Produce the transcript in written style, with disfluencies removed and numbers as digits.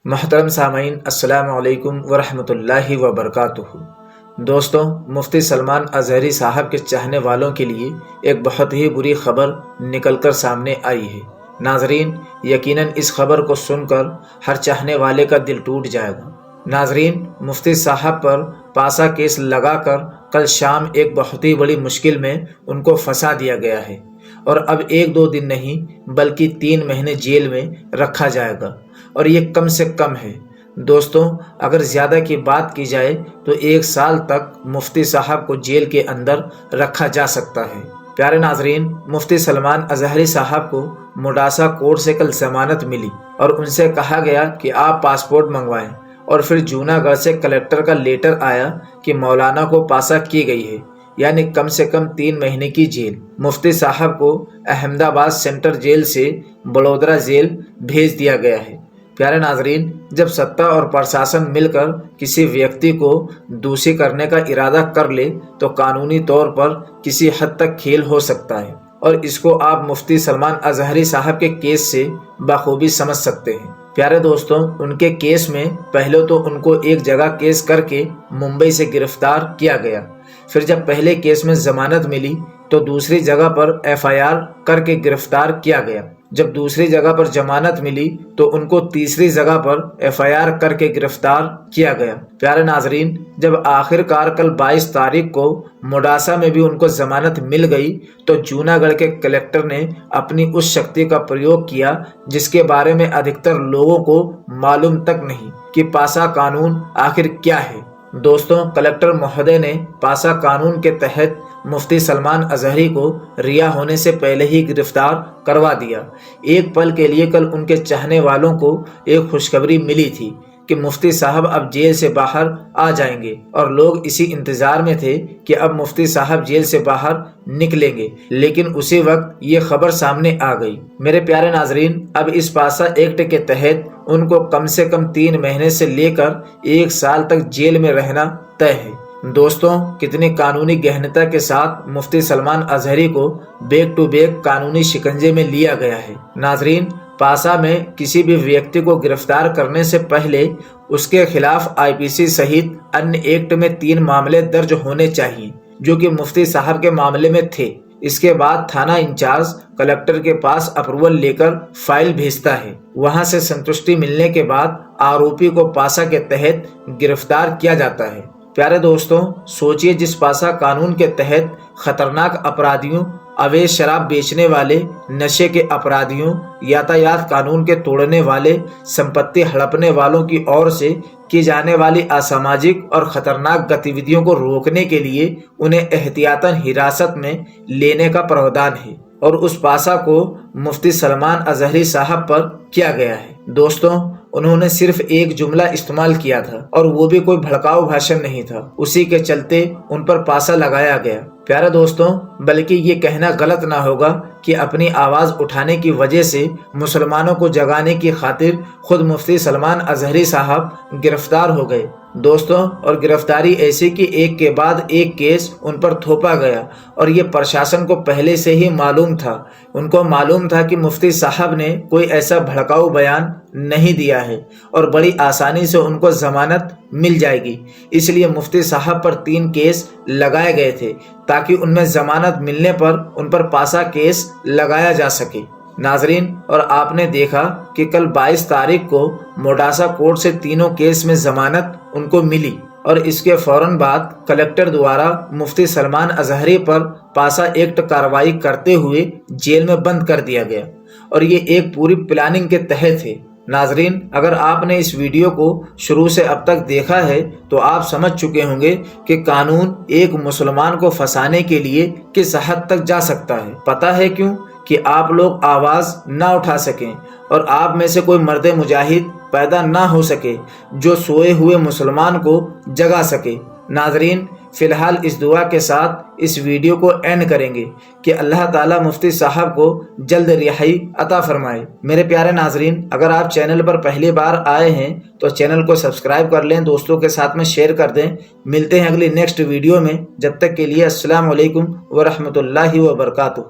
محترم سامعین، السلام علیکم ورحمۃ اللہ وبرکاتہ۔ دوستوں، مفتی سلمان اظہری صاحب کے چاہنے والوں کے لیے ایک بہت ہی بری خبر نکل کر سامنے آئی ہے۔ ناظرین، یقیناً اس خبر کو سن کر ہر چاہنے والے کا دل ٹوٹ جائے گا۔ ناظرین، مفتی صاحب پر پاسا کیس لگا کر کل شام ایک بہت ہی بڑی مشکل میں ان کو پھنسا دیا گیا ہے، اور اب 1-2 دن نہیں بلکہ 3 مہینے جیل میں رکھا جائے گا، اور یہ کم سے کم ہے۔ دوستوں، اگر زیادہ کی بات کی جائے تو 1 سال تک مفتی صاحب کو جیل کے اندر رکھا جا سکتا ہے۔ پیارے ناظرین، مفتی سلمان اظہری صاحب کو موڈاسا کورٹ سے کل ضمانت ملی اور ان سے کہا گیا کہ آپ پاسپورٹ منگوائیں، اور پھر جوناگڑھ سے کلکٹر کا لیٹر آیا کہ مولانا کو پاسا کی گئی ہے، یعنی کم سے کم 3 مہینے کی جیل۔ مفتی صاحب کو احمد آباد سینٹر جیل سے بڑودرا جیل بھیج دیا گیا ہے۔ پیارے ناظرین، جب سطح اور پرشاسن مل کر کسی ویکتی کو دوشی کرنے کا ارادہ کر لے تو قانونی طور پر کسی حد تک کھیل ہو سکتا ہے، اور اس کو آپ مفتی سلمان اظہری صاحب کے کیس سے بخوبی سمجھ سکتے ہیں۔ پیارے دوستوں، ان کے کیس میں پہلے تو ان کو ایک جگہ کیس کر کے ممبئی سے گرفتار کیا گیا، پھر جب پہلے کیس میں ضمانت ملی تو دوسری جگہ پر FIR کر کے گرفتار کیا گیا۔ جب دوسری جگہ پر ضمانت ملی تو ان کو تیسری جگہ پر FIR کر کے گرفتار کیا گیا۔ پیارے ناظرین، جب آخر کار کل 22 تاریخ کو موڈاسا میں بھی ان کو ضمانت مل گئی تو جوناگڑھ کے کلکٹر نے اپنی اس شکتی کا پریوگ کیا جس کے بارے میں ادھکتر لوگوں کو معلوم تک نہیں کہ پاسا قانون آخر کیا ہے۔ دوستوں، کلکٹر مہودے نے پاسا قانون کے تحت مفتی سلمان اظہری کو رہا ہونے سے پہلے ہی گرفتار کروا دیا۔ ایک پل کے لیے کل ان کے چاہنے والوں کو ایک خوشخبری ملی تھی کہ مفتی صاحب اب جیل سے باہر آ جائیں گے، اور لوگ اسی انتظار میں تھے کہ اب مفتی صاحب جیل سے باہر نکلیں گے، لیکن اسی وقت یہ خبر سامنے آ گئی۔ میرے پیارے ناظرین، اب اس پاسا ایکٹ کے تحت ان کو کم سے کم 3 مہینے سے لے کر 1 سال تک جیل میں رہنا طے ہے۔ دوستوں، کتنی قانونی گہنتا کے ساتھ مفتی سلمان اظہری کو بیک ٹو بیک قانونی شکنجے میں لیا گیا ہے۔ ناظرین، پاسا میں کسی بھی ویکتی کو گرفتار کرنے سے پہلے اس کے خلاف IPC سہیت انیہ ایکٹ میں 3 معاملے درج ہونے چاہیے، جو کہ مفتی صاحب کے معاملے میں تھے۔ اس کے بعد تھانہ انچارج کلکٹر کے پاس اپروول لے کر فائل بھیجتا ہے، وہاں سے سنتشٹی ملنے کے بعد آروپی کو پاسا کے تحت گرفتار کیا جاتا ہے۔ پیارے دوستوں، سوچئے، جس پاسا قانون کے تحت خطرناک اپرادھیوں، اویش شراب بیچنے والے، نشے کے اپرادھیوں، یاتایات قانون کے توڑنے والے، سمپتی ہڑپنے والوں کی اور سے کی جانے والی اساماجک اور خطرناک گتیودیوں کو روکنے کے لیے انہیں احتیاطاً حراست میں لینے کا پراودھان ہے، اور اس پاسا کو مفتی سلمان اظہری صاحب پر کیا گیا ہے۔ دوستوں، انہوں نے صرف ایک جملہ استعمال کیا تھا، اور وہ بھی کوئی بھڑکاؤ بھاشن نہیں تھا، اسی کے چلتے ان پر پاسا لگایا گیا۔ پیارے دوستوں، بلکہ یہ کہنا غلط نہ ہوگا کہ اپنی آواز اٹھانے کی وجہ سے مسلمانوں کو جگانے کی خاطر خود مفتی سلمان اظہری صاحب گرفتار ہو گئے۔ دوستوں، اور گرفتاری ایسی کہ ایک کے بعد ایک کیس ان پر تھوپا گیا، اور یہ پرشاسن کو پہلے سے ہی معلوم تھا۔ ان کو معلوم تھا کہ مفتی صاحب نے کوئی ایسا بھڑکاؤ بیان نہیں دیا ہے اور بڑی آسانی سے ان کو ضمانت مل جائے گی، اس لیے مفتی صاحب پر 3 کیس لگائے گئے تھے تاکہ ان میں ضمانت ملنے پر ان پر پاسا کیس لگایا جا سکے۔ ناظرین، اور آپ نے دیکھا کہ کل 22 تاریخ کو موڈاسا کورٹ سے تینوں کیس میں ضمانت ان کو ملی، اور اس کے فوراً بعد کلکٹر دوارا مفتی سلمان اظہری پر پاسا ایکٹ کارروائی کرتے ہوئے جیل میں بند کر دیا گیا، اور یہ ایک پوری پلاننگ کے تحت ہے۔ ناظرین، اگر آپ نے اس ویڈیو کو شروع سے اب تک دیکھا ہے تو آپ سمجھ چکے ہوں گے کہ قانون ایک مسلمان کو پھنسانے کے لیے کس حد تک جا سکتا ہے۔ پتہ ہے کیوں؟ کہ آپ لوگ آواز نہ اٹھا سکیں، اور آپ میں سے کوئی مرد مجاہد پیدا نہ ہو سکے جو سوئے ہوئے مسلمان کو جگا سکے۔ ناظرین، فی الحال اس دعا کے ساتھ اس ویڈیو کو اینڈ کریں گے کہ اللہ تعالیٰ مفتی صاحب کو جلد رہائی عطا فرمائے۔ میرے پیارے ناظرین، اگر آپ چینل پر پہلی بار آئے ہیں تو چینل کو سبسکرائب کر لیں، دوستوں کے ساتھ میں شیئر کر دیں۔ ملتے ہیں اگلی نیکسٹ ویڈیو میں، جب تک کے لیے السلام علیکم ورحمۃ اللہ وبرکاتہ۔